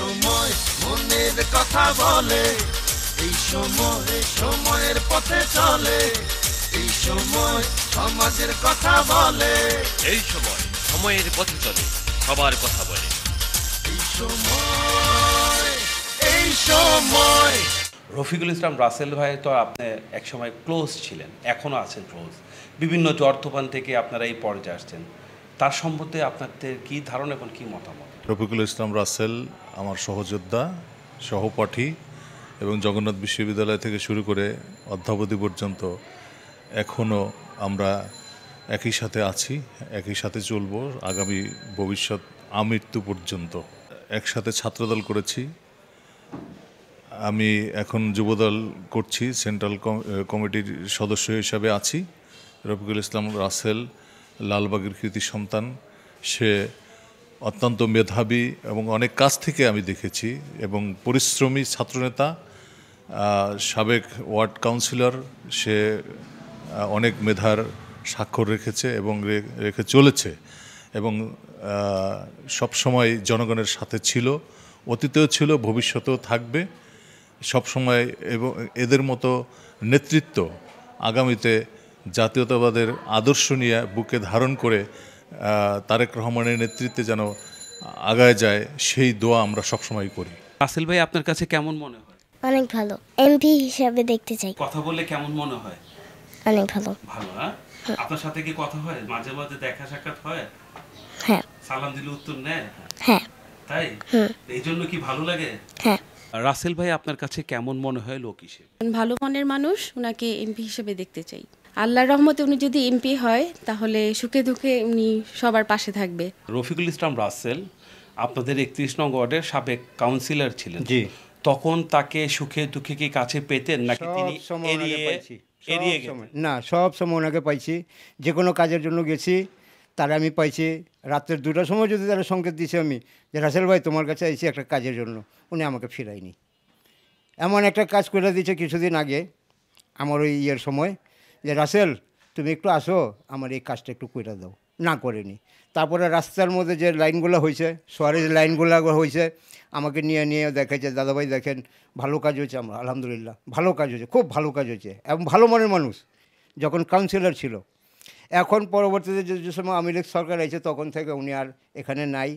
সময় মনের কথা বলে, এই সময় সময়ের পথে চলে, এই সময় সমাজের কথা বলে, এই সময় সময়ের পথে চলে, সবার কথা বলে, এই সময়, এই সময়। রফিকুল ইসলাম রাসেল ভাই তো আপনি একসময় ক্লোজ ছিলেন, এখনও আছেন ক্লোজ। বিভিন্ন জ্বর তুফান থেকে আপনারা এই পর্যায়ে আসছেন, তার সম্বন্ধে আপনাদের কি ধারণা এবং কি মতামত? রফিকুল ইসলাম রাসেল আমার সহযোদ্ধা, সহপাঠী এবং জগন্নাথ বিশ্ববিদ্যালয় থেকে শুরু করে অদ্যাবধি পর্যন্ত এখনও আমরা একই সাথে আছি, একই সাথে চলব আগামী ভবিষ্যৎ আমৃত্যু পর্যন্ত। একসাথে ছাত্রদল করেছি, আমি এখন যুবদল করছি, সেন্ট্রাল কমিটির সদস্য হিসাবে আছি। রফিকুল ইসলাম রাসেল লালবাগের কৃতি সন্তান, সে অত্যন্ত মেধাবী এবং অনেক কাছ থেকে আমি দেখেছি এবং পরিশ্রমী ছাত্রনেতা, সাবেক ওয়ার্ড কাউন্সিলর, সে অনেক মেধার স্বাক্ষর রেখেছে এবং রেখে চলেছে এবং সবসময় জনগণের সাথে ছিল, অতীতেও ছিল, ভবিষ্যতেও থাকবে সবসময়। এবং এদের মতো নেতৃত্ব আগামীতে জাতীয়তাবাদের আদর্শ নিয়ে বুকে ধারণ করে তারেক রহমানের নেতৃত্বে যেন আগায় যায়, সেই দোয়া আমরা সবসময় করি। রাসেল ভাই আপনার কাছে কেমন মনে হয়? অনেক ভালো, এমপি হিসাবে দেখতে চাই। কথা বললে কেমন মনে হয়? অনেক ভালো। ভালো। হ্যাঁ, আপনার সাথে কি কথা হয়? মাঝে মাঝে দেখা সাক্ষাৎ হয়? হ্যাঁ। সালাম দিলে উত্তর নেয়? হ্যাঁ। তাই? এই জন্য কি ভালো লাগে? হ্যাঁ। রাসেল ভাই আপনার কাছে কেমন মনে হয় লোক হিসেবে? ভালো মনের মানুষ, ওনাকে এমপি হিসেবে দেখতে চাই। আল্লাহর রহমতে উনি যদি এমপি হয় তাহলে সুখে দুঃখে উনি সবার পাশে থাকবে। রফিকুল ইসলাম রাসেল আপনাদের 31 নং ওয়ার্ডের সাবেক কাউন্সিলর ছিলেন। জি। তখন তাকে সুখে দুঃখে কি কাছে পেতেন নাকি তিনি এড়িয়ে গেছেন? না, সব সময় ওনাকে পাইছি, যে কোনো কাজের জন্য গেছি তারা আমি পাইছি। রাতের 2টার সময় যদি তারা সংকেত দিয়েছে আমি যে রাসেল ভাই তোমার কাছে আইছি একটা কাজের জন্য, উনি আমাকে ফিরায়নি। এমন একটা কাজ করে দিয়েছে কিছুদিন আগে আমার ওই ইয়ের সময়, যে রাসেল তুমি একটু আসো, আমার এই কাজটা একটু করে দাও, না করেনি। তারপরে রাস্তার মধ্যে যে লাইনগুলো হয়েছে, শহরে যে লাইনগুলো হয়েছে, আমাকে নিয়ে নিয়ে দেখাইছে, দাদাভাই দেখেন ভালো কাজ হয়েছে। আমরা আলহামদুলিল্লাহ ভালো কাজ হয়েছে, খুব ভালো কাজ হয়েছে এবং ভালো মনের মানুষ যখন কাউন্সিলর ছিল। এখন পরবর্তীতে যে সময় আওয়ামী লীগ সরকার আছে তখন থেকে উনি আর এখানে নাই,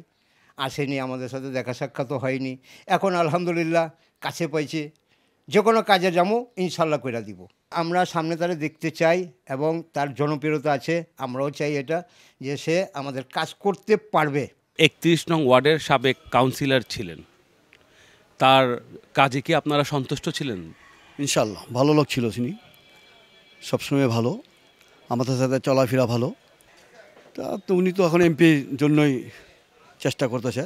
আসেনি, আমাদের সাথে দেখা সাক্ষাৎও হয়নি। এখন আলহামদুলিল্লাহ কাছে পাইছি, যে কোনো কাজে যাবো ইনশাল্লাহ করে দিব। আমরা সামনে তারা দেখতে চাই এবং তার জনপ্রিয়তা আছে, আমরাও চাই এটা যে সে আমাদের কাজ করতে পারবে। 31 নং ওয়ার্ডের সাবেক কাউন্সিলর ছিলেন, তার কাজে কি আপনারা সন্তুষ্ট ছিলেন? ইনশাল্লাহ ভালো লোক ছিল তিনি, সবসময় ভালো, আমাদের সাথে চলাফেরা ভালো। তা তো উনি তো এখন এমপির জন্যই চেষ্টা করতেছে,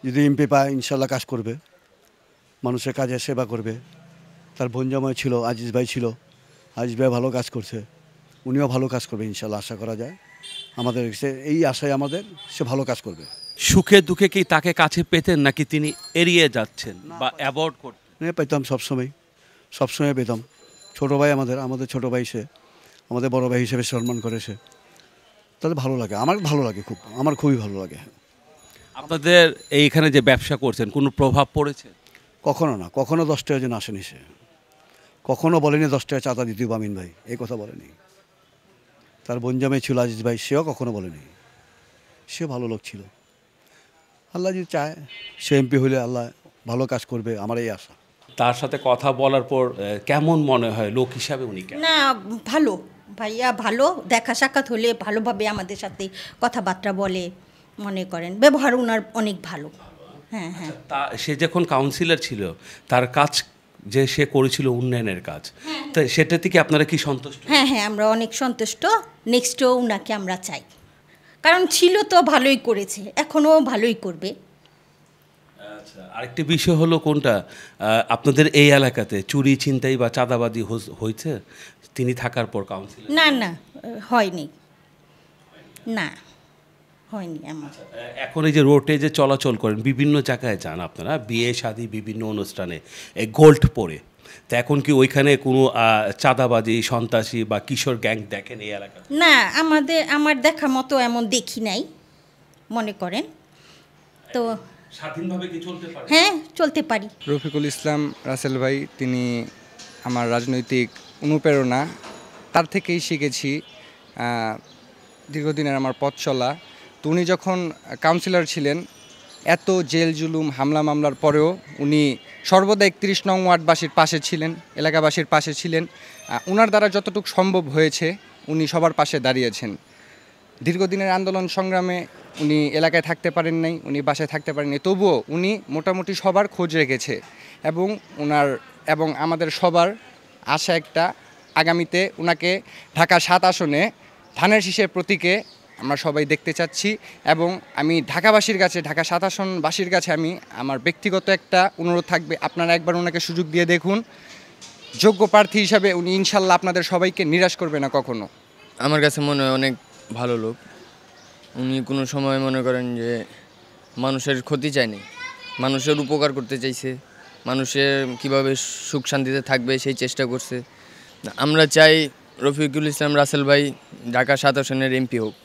যদি এমপি পায় ইনশাল্লাহ কাজ করবে, মানুষের কাজে সেবা করবে। তার বোন জামাই ছিল, আজিজ ভাই ছিল, আজিজ ভাই ভালো কাজ করছে, উনিও ভালো কাজ করবে ইনশাল্লাহ, আশা করা যায়। আমাদের এই আশায় আমাদের, সে ভালো কাজ করবে। সুখে দুঃখে কি তাকে কাছে পেতেন নাকি তিনি এড়িয়ে যাচ্ছেন বা অ্যাভয়েড করতেন? পেতাম সবসময় পেতাম। ছোটো ভাই আমাদের ছোটো ভাই, সে আমাদের বড় ভাই হিসেবে সম্মান করে সে, তাদের ভালো লাগে, আমার ভালো লাগে, আমার খুবই ভালো লাগে। আপনাদের এইখানে যে ব্যবসা করছেন কোনো প্রভাব পড়েছে? কখনো না, কখনো 10 টাকা যেন আসেনি সে, কখনো বলেনি 10 টাকা চাঁদা দিতে হবে আমিন ভাই, এই কথা বলেনি। তার বোনজামাই ছিল আজিজ ভাই, সেও কখনো বলেনি, সে ভালো লোক ছিল। আল্লাহ যদি চায় সে এমপি হলে আল্লাহ ভালো কাজ করবে, আমার এই আশা। তার সাথে কথা বলার পর কেমন মনে হয় লোক হিসাবে উনি? না, ভালো ভাইয়া, ভালো, দেখা সাক্ষাৎ হলে ভালোভাবে আমাদের সাথে কথাবার্তা বলে, মনে করেন ব্যবহার ওনার অনেক ভালো। হ্যাঁ হ্যাঁ। তা সে যখন কাউন্সিলর ছিল তার কাজ যে সে করেছিল উন্নয়নের কাজ, তো সেটা থেকে আপনারা কি সন্তুষ্ট? হ্যাঁ হ্যাঁ, আমরা অনেক সন্তুষ্ট। নেক্সটও ওনাকে আমরা চাই, কারণ ছিল তো ভালোই করেছে, এখনও ভালোই করবে। আচ্ছা, আরেকটি বিষয় হলো কোনটা, আপনাদের এই এলাকাতে চুরি ছিনতাই বা চাঁদাবাজি হয়েছে তিনি থাকার পর কাউন্সিলর? না না, হয়নি, না হয়নি আমার। এখন এই যে রোডে যে চলাচল করেন, বিভিন্ন জায়গায় যান আপনারা, বিয়ে শাদী বিভিন্ন অনুষ্ঠানে এই গোল্ড পরে, তো এখন কি ওইখানে কোনো চাঁদাবাজি, সন্ত্রাসী বা কিশোর গ্যাং দেখেন এই এলাকায়? না, আমার দেখার মতো এমন দেখি নাই, মনে করেন তো। স্বাধীনভাবে কি চলতে পারে? হ্যাঁ, চলতে পারি। রফিকুল ইসলাম রাসেল ভাই, তিনি আমার রাজনৈতিক অনুপ্রেরণা। তার থেকেই শিখেছি দীর্ঘদিনের আমার পথ চলা। তো উনি যখন কাউন্সিলর ছিলেন, এত জেল জুলুম হামলা মামলার পরেও উনি সর্বদা 31 নং ওয়ার্ডবাসীর পাশে ছিলেন, এলাকাবাসীর পাশে ছিলেন। ওনার দ্বারা যতটুকু সম্ভব হয়েছে উনি সবার পাশে দাঁড়িয়েছেন। দীর্ঘদিনের আন্দোলন সংগ্রামে উনি এলাকায় থাকতে পারেন নাই, উনি বাসায় থাকতে পারেননি, তবুও উনি মোটামুটি সবার খোঁজ রেখেছে এবং আমাদের সবার আশা একটা, আগামীতে ওনাকে ঢাকা 7 আসনে ধানের শীষের প্রতীকে আমরা সবাই দেখতে চাচ্ছি। এবং আমি ঢাকাবাসীর কাছে, ঢাকা 7 আসনবাসীর কাছে আমি আমার ব্যক্তিগত একটা অনুরোধ থাকবে, আপনারা একবার ওনাকে সুযোগ দিয়ে দেখুন। যোগ্য প্রার্থী হিসাবে উনি ইনশাল্লাহ আপনাদের সবাইকে নিরাশ করবে না কখনো। আমার কাছে মনে হয় অনেক ভালো লোক। উনি কোনো সময় মনে করেন যে মানুষের ক্ষতি চায়নি, মানুষের উপকার করতে চাইছে, মানুষের কিভাবে সুখ শান্তিতে থাকবে সেই চেষ্টা করছে। আমরা চাই রফিকুল ইসলাম রাসেল ভাই ঢাকা 7 আসনের এমপি হোক।